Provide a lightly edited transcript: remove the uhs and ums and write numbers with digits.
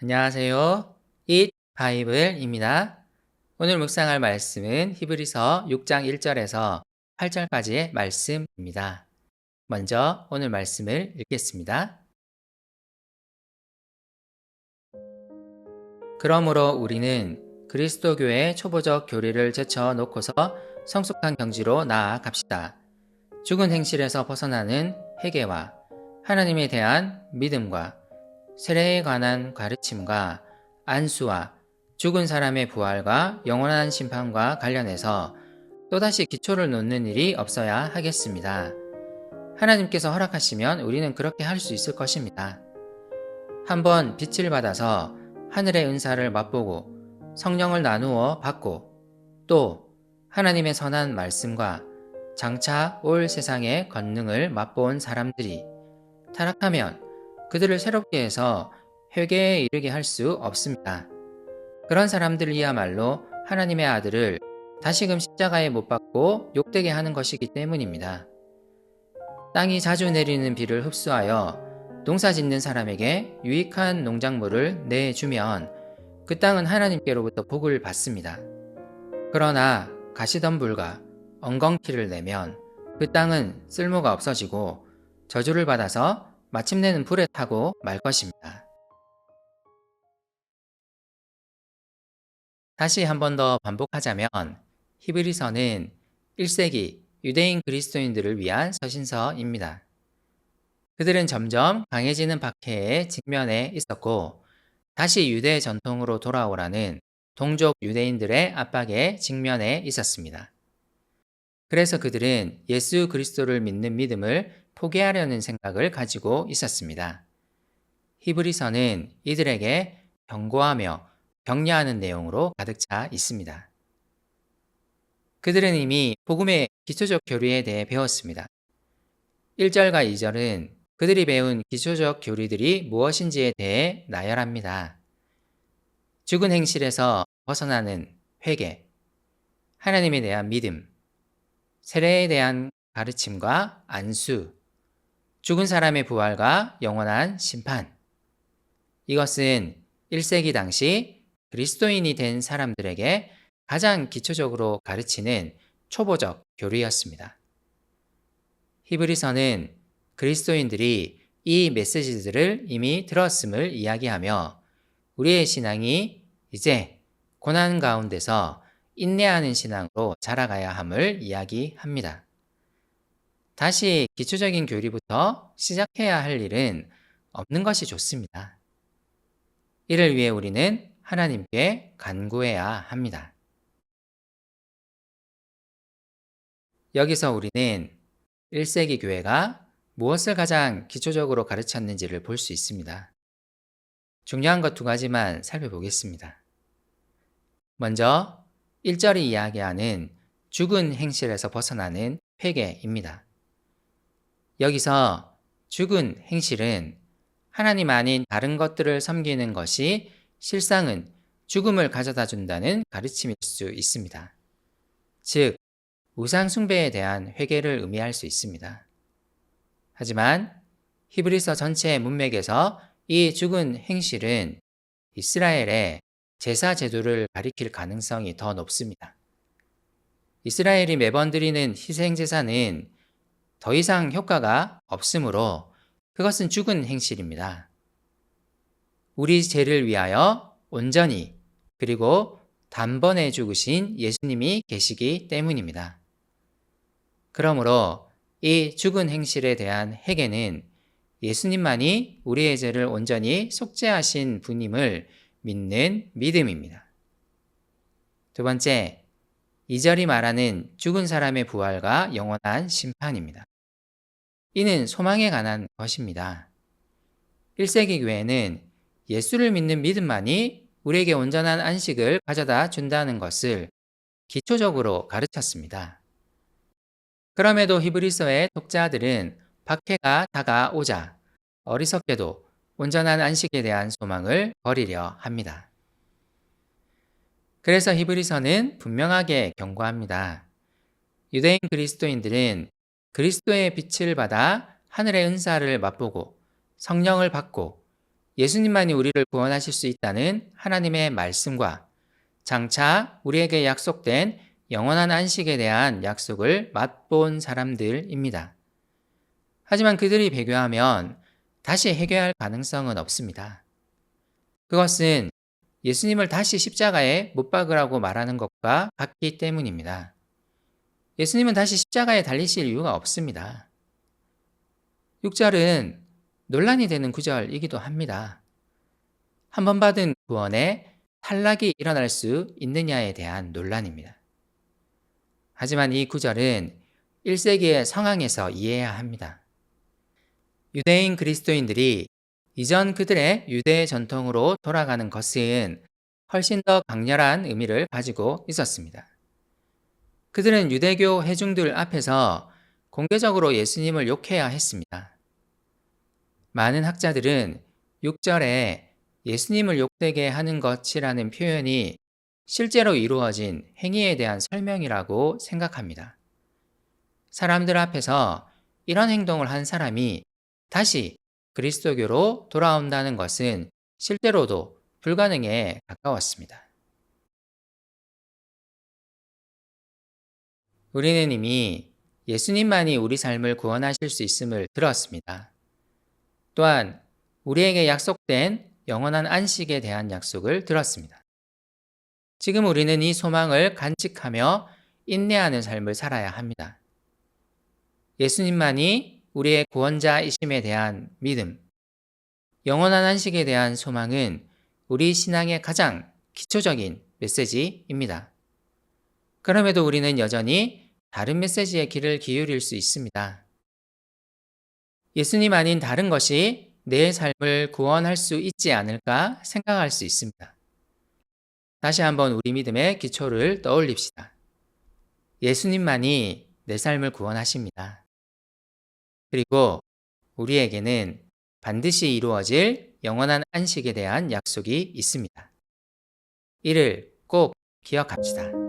안녕하세요. Eat 바이블입니다. 오늘 묵상할 말씀은 히브리서 6장 1절에서 8절까지의 말씀입니다. 먼저 오늘 말씀을 읽겠습니다. 그러므로 우리는 그리스도교의 초보적 교리를 제쳐놓고서 성숙한 경지로 나아갑시다. 죽은 행실에서 벗어나는 회개와 하나님에 대한 믿음과 세례에 관한 가르침과 안수와 죽은 사람의 부활과 영원한 심판과 관련해서 또다시 기초를 놓는 일이 없어야 하겠습니다. 하나님께서 허락하시면 우리는 그렇게 할 수 있을 것입니다. 한번 빛을 받아서 하늘의 은사를 맛보고 성령을 나누어 받고 또 하나님의 선한 말씀과 장차 올 세상의 권능을 맛본 사람들이 타락하면 그들을 새롭게 해서 회개에 이르게 할 수 없습니다. 그런 사람들이야말로 하나님의 아들을 다시금 십자가에 못 박고 욕되게 하는 것이기 때문입니다. 땅이 자주 내리는 비를 흡수하여 농사 짓는 사람에게 유익한 농작물을 내주면 그 땅은 하나님께로부터 복을 받습니다. 그러나 가시덤불과 엉겅퀴를 내면 그 땅은 쓸모가 없어지고 저주를 받아서 마침내는 불에 타고 말 것입니다. 다시 한 번 더 반복하자면 히브리서는 1세기 유대인 그리스도인들을 위한 서신서입니다. 그들은 점점 강해지는 박해에 직면해 있었고 다시 유대 전통으로 돌아오라는 동족 유대인들의 압박에 직면해 있었습니다. 그래서 그들은 예수 그리스도를 믿는 믿음을 포기하려는 생각을 가지고 있었습니다. 히브리서는 이들에게 경고하며 격려하는 내용으로 가득 차 있습니다. 그들은 이미 복음의 기초적 교리에 대해 배웠습니다. 1절과 2절은 그들이 배운 기초적 교리들이 무엇인지에 대해 나열합니다. 죽은 행실에서 벗어나는 회개, 하나님에 대한 믿음, 세례에 대한 가르침과 안수, 죽은 사람의 부활과 영원한 심판. 이것은 1세기 당시 그리스도인이 된 사람들에게 가장 기초적으로 가르치는 초보적 교리였습니다. 히브리서는 그리스도인들이 이 메시지들을 이미 들었음을 이야기하며 우리의 신앙이 이제 고난 가운데서 인내하는 신앙으로 자라가야 함을 이야기합니다. 다시 기초적인 교리부터 시작해야 할 일은 없는 것이 좋습니다. 이를 위해 우리는 하나님께 간구해야 합니다. 여기서 우리는 1세기 교회가 무엇을 가장 기초적으로 가르쳤는지를 볼 수 있습니다. 중요한 것 두 가지만 살펴보겠습니다. 먼저 1절이 이야기하는 죽은 행실에서 벗어나는 회개입니다. 여기서 죽은 행실은 하나님 아닌 다른 것들을 섬기는 것이 실상은 죽음을 가져다 준다는 가르침일 수 있습니다. 즉, 우상 숭배에 대한 회개를 의미할 수 있습니다. 하지만 히브리서 전체의 문맥에서 이 죽은 행실은 이스라엘의 제사 제도를 가리킬 가능성이 더 높습니다. 이스라엘이 매번 드리는 희생 제사는 더 이상 효과가 없으므로 그것은 죽은 행실입니다. 우리 죄를 위하여 온전히 그리고 단번에 죽으신 예수님이 계시기 때문입니다. 그러므로 이 죽은 행실에 대한 회개는 예수님만이 우리의 죄를 온전히 속죄하신 분임을 믿는 믿음입니다. 두 번째, 2절이 말하는 죽은 사람의 부활과 영원한 심판입니다. 이는 소망에 관한 것입니다. 1세기 교회는 예수를 믿는 믿음만이 우리에게 온전한 안식을 가져다 준다는 것을 기초적으로 가르쳤습니다. 그럼에도 히브리서의 독자들은 박해가 다가오자 어리석게도 온전한 안식에 대한 소망을 버리려 합니다. 그래서 히브리서는 분명하게 경고합니다. 유대인 그리스도인들은 그리스도의 빛을 받아 하늘의 은사를 맛보고 성령을 받고 예수님만이 우리를 구원하실 수 있다는 하나님의 말씀과 장차 우리에게 약속된 영원한 안식에 대한 약속을 맛본 사람들입니다. 하지만 그들이 배교하면 다시 회개할 가능성은 없습니다. 그것은 예수님을 다시 십자가에 못 박으라고 말하는 것과 같기 때문입니다. 예수님은 다시 십자가에 달리실 이유가 없습니다. 6절은 논란이 되는 구절이기도 합니다. 한 번 받은 구원에 탈락이 일어날 수 있느냐에 대한 논란입니다. 하지만 이 구절은 1세기의 상황에서 이해해야 합니다. 유대인 그리스도인들이 이전 그들의 유대 전통으로 돌아가는 것은 훨씬 더 강렬한 의미를 가지고 있었습니다. 그들은 유대교 회중들 앞에서 공개적으로 예수님을 욕해야 했습니다. 많은 학자들은 6절에 예수님을 욕되게 하는 것이라는 표현이 실제로 이루어진 행위에 대한 설명이라고 생각합니다. 사람들 앞에서 이런 행동을 한 사람이 다시 그리스도교로 돌아온다는 것은 실제로도 불가능에 가까웠습니다. 우리는 이미 예수님만이 우리 삶을 구원하실 수 있음을 들었습니다. 또한 우리에게 약속된 영원한 안식에 대한 약속을 들었습니다. 지금 우리는 이 소망을 간직하며 인내하는 삶을 살아야 합니다. 예수님만이 우리의 구원자이심에 대한 믿음, 영원한 안식에 대한 소망은 우리 신앙의 가장 기초적인 메시지입니다. 그럼에도 우리는 여전히 다른 메시지에 귀를 기울일 수 있습니다. 예수님 아닌 다른 것이 내 삶을 구원할 수 있지 않을까 생각할 수 있습니다. 다시 한번 우리 믿음의 기초를 떠올립시다. 예수님만이 내 삶을 구원하십니다. 그리고 우리에게는 반드시 이루어질 영원한 안식에 대한 약속이 있습니다. 이를 꼭 기억합시다.